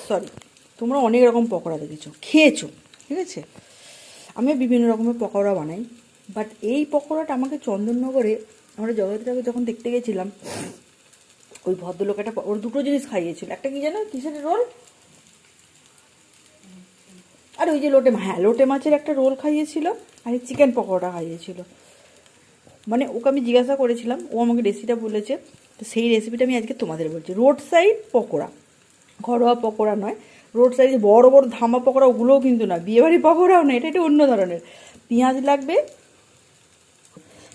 Sorry, তোমরা অনেক রকম পকোড়া দেখেছো, খেয়েছো, ঠিক আছে। আমি বিভিন্ন রকমের পকোড়া বানাই, বাট এই পকোড়াটা আমাকে চন্দননগরে আমরা জগদ্ধাত্রীকে যখন দেখতে গেছিলাম, ওই ভদ্রলোক একটা ওর দুটো জিনিস খাইয়েছিল। একটা কি জানো, কিসের রোল, আর ওই যে লোটে মাছের একটা রোল খাইয়েছিল, আর এই চিকেন পকোড়া খাইয়েছিল। মানে ওকে আমি জিজ্ঞাসা করেছিলাম, ও আমাকে রেসিপিটা বলেছে, তো সেই রেসিপিটা আমি আজকে তোমাদের বলছি। রোড সাইড পকোড়া, ঘরোয়া পকোড়া নয়, রোড সাইডে বড় বড় ধামা পকোড়া, ওগুলোও কিন্তু না, বিয়েবাড়ি পকোড়াও না, এটা একটু অন্য ধরনের। পেঁয়াজ লাগবে,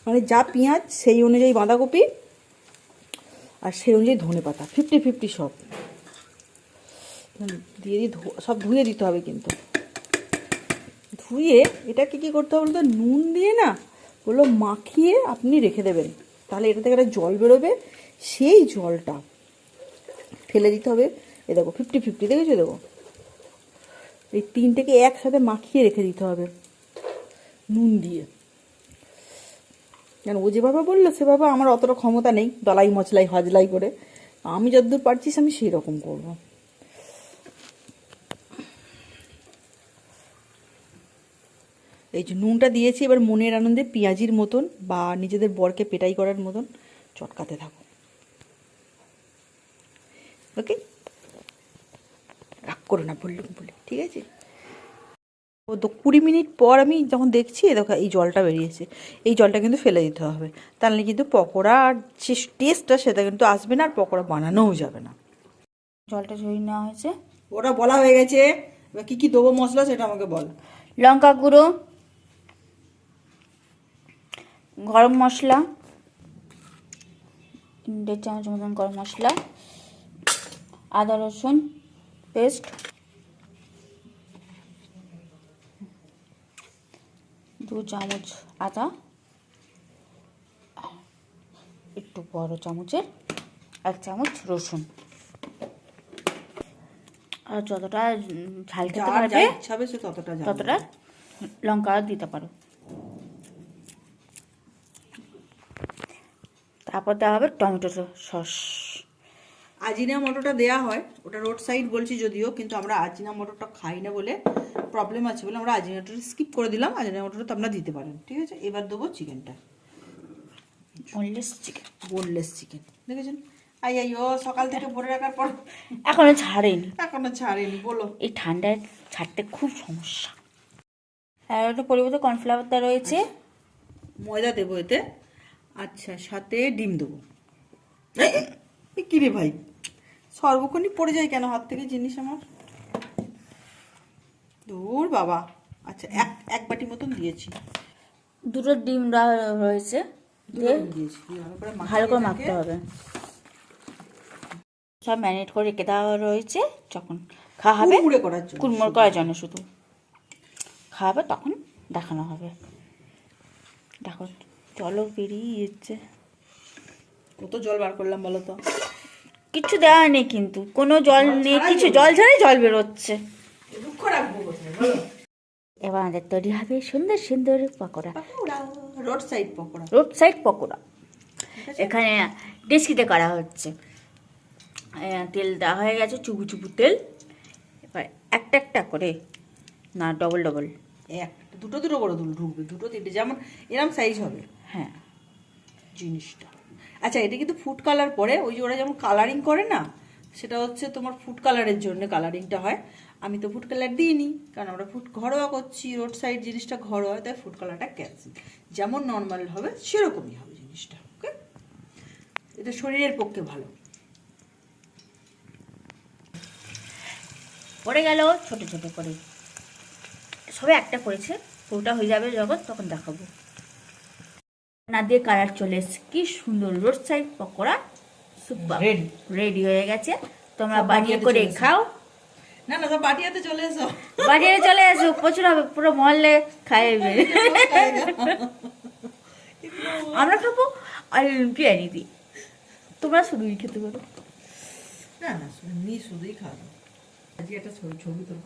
মানে যা পেঁয়াজ সেই অনুযায়ী বাঁধাকপি, আর সেই অনুযায়ী ধনে পাতা, 50-50 সব দিয়ে সব ধুয়ে দিতে হবে। কিন্তু ধুয়ে এটাকে কী করতে হবে বলতো, নুন দিয়ে না বললো মাখিয়ে আপনি রেখে দেবেন, তাহলে এটা থেকে একটা জল বেরোবে, সেই জলটা ফেলে দিতে হবে। এ দেখো 50-50 দেখেছো, দেখো এই তিনটেকে একসাথে মাখিয়ে রেখে দিতে হবে নুন দিয়ে। কেন ও যেভাবে বললো সেভাবে আমার অতটা ক্ষমতা নেই দলাই মশলাই হজলাই করে, আমি যতদূর পারছিস আমি সেই রকম করবো। এই যে নুনটা দিয়েছি, এবার মনের আনন্দে পেঁয়াজির মতন বা নিজেদের বরকে পেটাই করার মতন চটকাতে থাকো। ওকে, রাগ করো না বললুম বলে, ঠিক আছে। ও তো 20 মিনিট পর আমি যখন দেখছি, দেখো এই জলটা বেরিয়েছে, এই জলটা কিন্তু ফেলে দিতে হবে, তাহলে কিন্তু পকোড়ার যে টেস্টটা সেটা কিন্তু আসবে না, আর পকোড়া বানানোও যাবে না। জলটা ঝরিয়ে নেওয়া হয়েছে, ওটা বলা হয়ে গেছে। এবার কী কী দেবো মশলা সেটা আমাকে বল। লঙ্কা গুঁড়ো, গরম মশলা 1.5 চামচ মতন গরম মশলা, আদা রসুন পেস্ট, 2 চামচ আদা, একটু বড় চামচের 1 চামচ রসুন, আর যতটা ঝাল খেতে পারবে ততটা লঙ্কা দিতে পারো। তারপর দেওয়া হবে টমেটো সস। আজিনা মটরটা দেওয়া হয়, ওটা রোড সাইড বলছি যদিও, কিন্তু আমরা আজিনা মটরটা খাই না বলে, প্রবলেম আছে বলে আমরা আজিনা মটরটা স্কিপ করে দিলাম। আজিনা মটরটা তো আপনারা দিতে পারেন, ঠিক আছে। এবার দেবো চিকেনটা, বোনলেস চিকেন দেখেছেন। ও সকাল থেকে ভরে রাখার পর এখনো ছাড়েনি। বলো, এই ঠান্ডায় ছাড়তে খুব সমস্যা। আর একটা পরিবর্তে কর্নফ্লাওয়ার দেওয়া রয়েছে, ময়দা দেবো এতে, আচ্ছা, সাথে ডিম দেবো। কি রে ভাই, সর্বক্ষণই পড়ে যায় কেন হাত থেকে জিনিস আমার, দূর বাবা। আচ্ছা, এক বাটি মতন দিয়েছি, 2টো ডিম রয়েছে, দিয়েছি, ভালো করে মাখতে হবে। সব ম্যারিনেট করে রেখে দেওয়া রয়েছে, যখন খাওয়া হবে কুড়মুড়ে করার জন্য, শুধু খাওয়া হবে তখন দেখানো হবে। দেখো জলও বেরিয়ে যাচ্ছে, কত জল বার করলাম বলো তো। কিছু দেওয়া নেই, কিন্তু কোনো জল নেই, কিছু জল ছাড়াই জল বেরোচ্ছে। এবার আমাদের তৈরি হবে সুন্দর সুন্দর পকোড়া, রোড সাইড পকোড়া। এখানে ডেস্কিতে করা হচ্ছে, তেল দেওয়া হয়ে গেছে, চুবু চুবু তেল। এবার একটা একটা করে, না ডবল দুটো করে ঢুকবে, 2-3 যেমন এরম সাইজ হবে, হ্যাঁ জিনিসটা। আচ্ছা, এটা কিন্তু ফুড কালার পরে, ওই যে ওরা যেমন কালারিং করে না, সেটা হচ্ছে তোমার ফুড কালারের জন্য কালারিংটা হয়। আমি তো ফুড কালার দিইনি, কারণ আমরা ঘরোয়া করছি, রোড সাইড জিনিসটা ঘরোয়া, তাই ফুড কালারটা ক্যান্সেল। যেমন নর্মাল হবে সেরকমই হবে জিনিসটা, ওকে। এটা শরীরের পক্ষে ভালো। পড়ে গেল ছোট ছোট করে, সবে একটা করেছে, পুরোটা হয়ে যাবে যখন তখন দেখাবো। না দিয়ে কালার চলে এসছে, কি সুন্দর road side pakora, super ready হয়ে গেছে। তোমরা বানিয়ে করে খাও। না সব বাটিয়াতে চলে এসো, বাটিয়াতে চলে এসো, প্রচুর হবে, পুরো মহল্লে খাইবে। আমরা খাবো আর বিরিয়ানি দিই, তোমরা শুধুই খেতে পারো। না শুধুই খাবো। আজকে একটা ছবি তোর